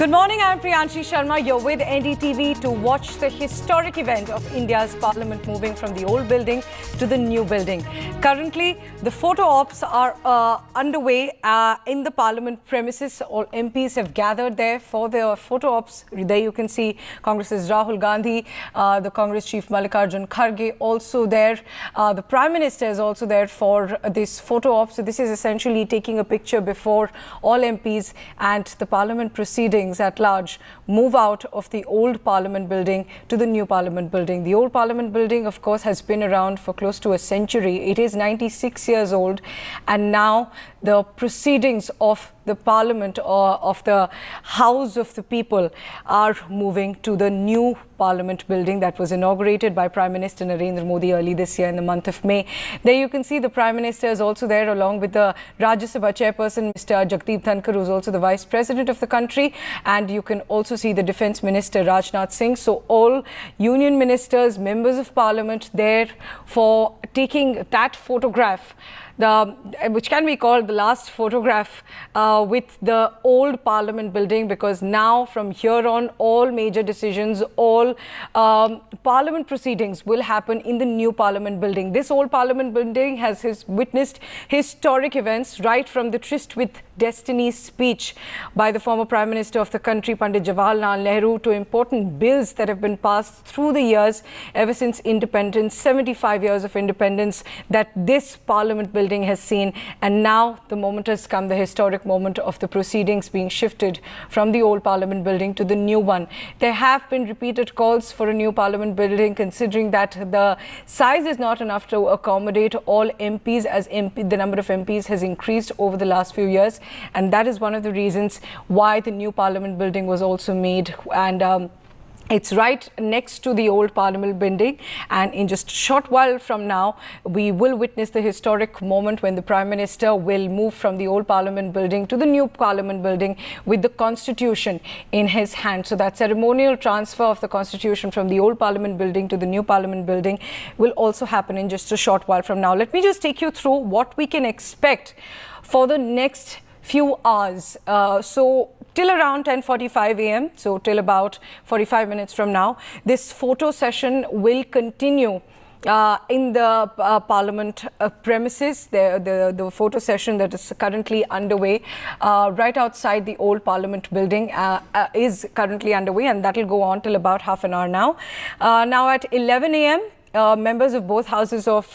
Good morning, I'm Priyanshi Sharma. You're with NDTV to watch the historic event of India's parliament moving from the old building to the new building. Currently, the photo ops are underway in the parliament premises. All MPs have gathered there for the photo ops. There you can see Congress's Rahul Gandhi, the Congress chief Mallikarjun Kharge also there. The Prime Minister is also there for this photo op. So this is essentially taking a picture before all MPs and the parliament proceedings at large move out of the old parliament building to the new parliament building. The old parliament building, of course, has been around for close to a century. It is 96 years old, and now the proceedings of the parliament or of the House of the People are moving to the new parliament building that was inaugurated by Prime Minister Narendra Modi early this year in the month of May. There you can see the Prime Minister is also there along with the Rajya Sabha chairperson, Mr. Jagdeep Dhankar, who is also the Vice President of the country. And you can also see the Defence Minister, Rajnath Singh. So all union ministers, members of parliament there for taking that photograph, which can be called the last photograph with the old parliament building, because now from here on all major decisions, all parliament proceedings will happen in the new parliament building. This old parliament building has witnessed historic events, right from the Tryst with Destiny speech by the former Prime Minister of the country, Pandit Jawaharlal Nehru, to important bills that have been passed through the years ever since independence, 75 years of independence that this parliament building has seen. And now the moment has come, the historic moment of the proceedings being shifted from the old parliament building to the new one. There have been repeated calls for a new parliament building, considering that the size is not enough to accommodate all MPs, as the number of MPs has increased over the last few years. And that is one of the reasons why the new parliament building was also made. And it's right next to the old parliament building, and in just a short while from now we will witness the historic moment when the Prime Minister will move from the old parliament building to the new parliament building with the constitution in his hand. So that ceremonial transfer of the constitution from the old parliament building to the new parliament building will also happen in just a short while from now. Let me just take you through what we can expect for the next few hours. So till around 10:45 a.m., so till about 45 minutes from now, this photo session will continue in the parliament premises. The photo session that is currently underway right outside the old parliament building is currently underway, and that will go on till about half an hour now. Now at 11 a.m., members of both houses of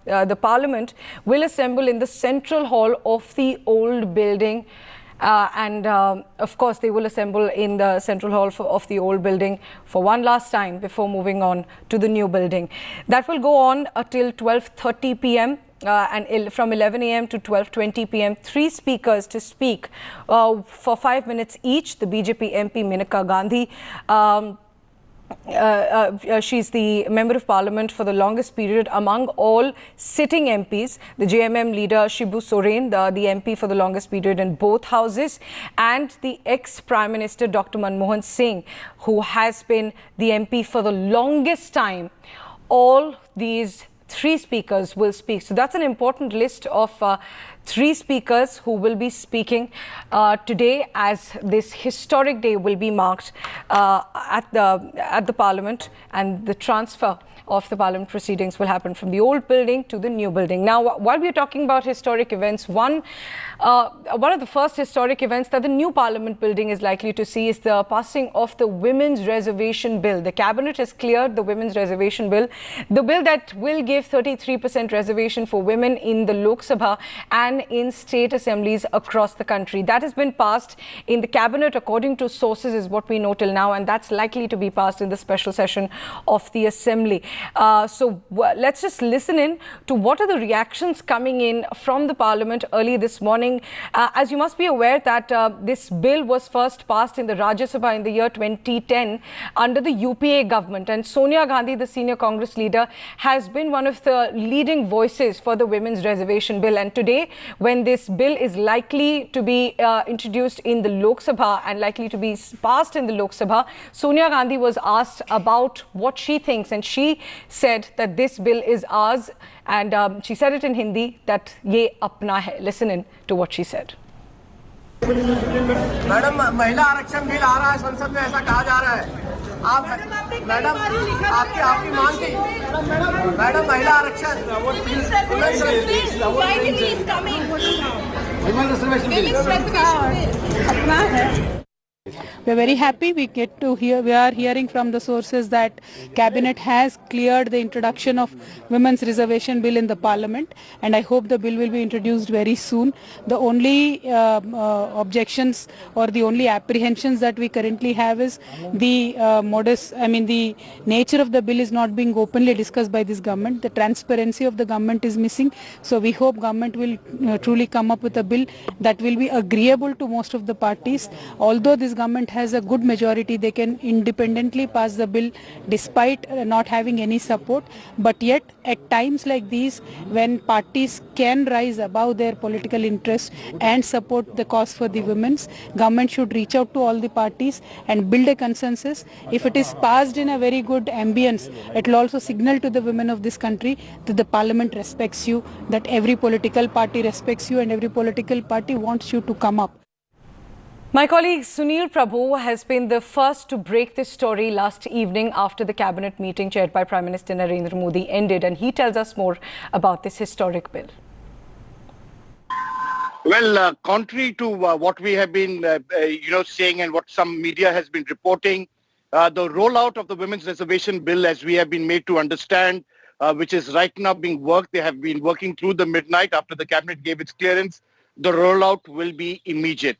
the parliament will assemble in the central hall of the old building. Of course, they will assemble in the central hall of the old building for one last time before moving on to the new building. That will go on till 12:30 p.m. And from 11 a.m. to 12:20 p.m., 3 speakers to speak for 5 minutes each. The BJP MP Maneka Gandhi, she's the member of parliament for the longest period among all sitting MPs. The JMM leader Shibu Soren, the MP for the longest period in both houses, and the ex-Prime Minister Dr. Manmohan Singh, who has been the MP for the longest time. All these 3 speakers will speak. So that's an important list of 3 speakers who will be speaking today, as this historic day will be marked at the parliament, and the transfer of the parliament proceedings will happen from the old building to the new building. Now, while we are talking about historic events, one of the first historic events that the new parliament building is likely to see is the passing of the Women's Reservation Bill. The cabinet has cleared the Women's Reservation Bill, the bill that will give 33% reservation for women in the Lok Sabha and in state assemblies across the country. That has been passed in the cabinet according to sources, is what we know till now, and that's likely to be passed in the special session of the assembly. So let's just listen in to what are the reactions coming in from the parliament early this morning. As you must be aware that this bill was first passed in the Rajya Sabha in the year 2010 under the UPA government, and Sonia Gandhi, the senior Congress leader, has been one of the leading voices for the Women's Reservation Bill. And today, when this bill is likely to be introduced in the Lok Sabha and likely to be passed in the Lok Sabha, Sonia Gandhi was asked about what she thinks, and she said that this bill is ours, and she said it in Hindi that ye apna hai. Listen in to what she said. Madam, महिला आरक्षण bill आ रहा है संसद में, ऐसा कहा जा रहा है। आप मैडम, आपकी मांग थी मैडम, महिला आरक्षण अपना है। We are very happy we are hearing from the sources that cabinet has cleared the introduction of women's reservation bill in the parliament, and I hope the bill will be introduced very soon. The only objections or the only apprehensions that we currently have is the the nature of the bill is not being openly discussed by this government. The transparency of the government is missing, so we hope government will truly come up with a bill that will be agreeable to most of the parties. Although this government has a good majority, they can independently pass the bill despite not having any support. But yet at times like these, when parties can rise above their political interests and support the cause for the women's, government should reach out to all the parties and build a consensus. If it is passed in a very good ambience, it will also signal to the women of this country that the parliament respects you, that every political party respects you, and every political party wants you to come up. My colleague Sunil Prabhu has been the first to break this story last evening after the cabinet meeting chaired by Prime Minister Narendra Modi ended, and he tells us more about this historic bill. Well, contrary to what we have been, saying and what some media has been reporting, the rollout of the Women's Reservation Bill, as we have been made to understand, which is right now being worked, they have been working through the midnight after the cabinet gave its clearance. The rollout will be immediate.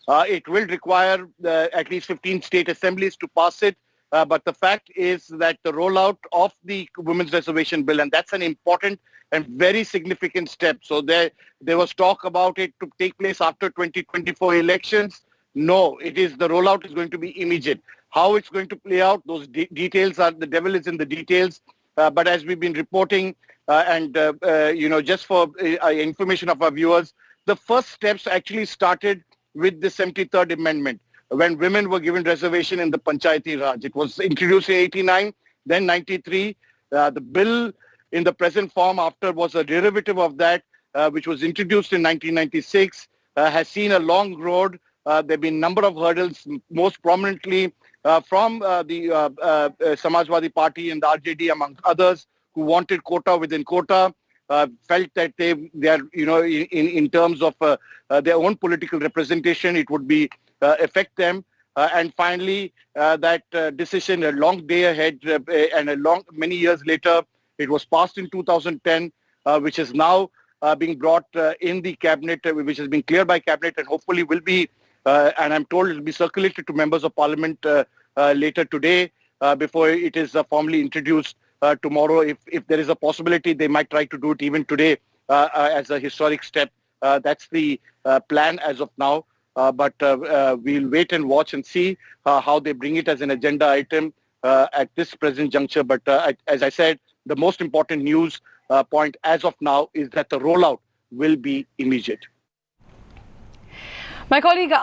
It will require at least 15 state assemblies to pass it. But the fact is that the rollout of the Women's Reservation Bill, and that's an important and very significant step. So there was talk about it to take place after 2024 elections. No, the rollout is going to be immediate. How it's going to play out, those details are, the devil is in the details. But as we've been reporting, just for information of our viewers, the first steps actually started with the 73rd Amendment, when women were given reservation in the Panchayati Raj. It was introduced in 89, then 93. The bill in the present form after was a derivative of that, which was introduced in 1996, has seen a long road. There have been a number of hurdles, most prominently from the Samajwadi Party and the RJD, among others, who wanted quota within quota. Felt that they are, in terms of their own political representation, it would be affect them. And finally, that decision, a long day ahead and many years later, it was passed in 2010, which is now being brought in the cabinet, which has been cleared by cabinet, and hopefully will be, and I'm told it will be circulated to members of parliament later today before it is formally introduced. Tomorrow, if there is a possibility, they might try to do it even today as a historic step. That's the plan as of now. But we'll wait and watch and see how they bring it as an agenda item at this present juncture. But as I said, the most important news point as of now is that the rollout will be immediate. My colleague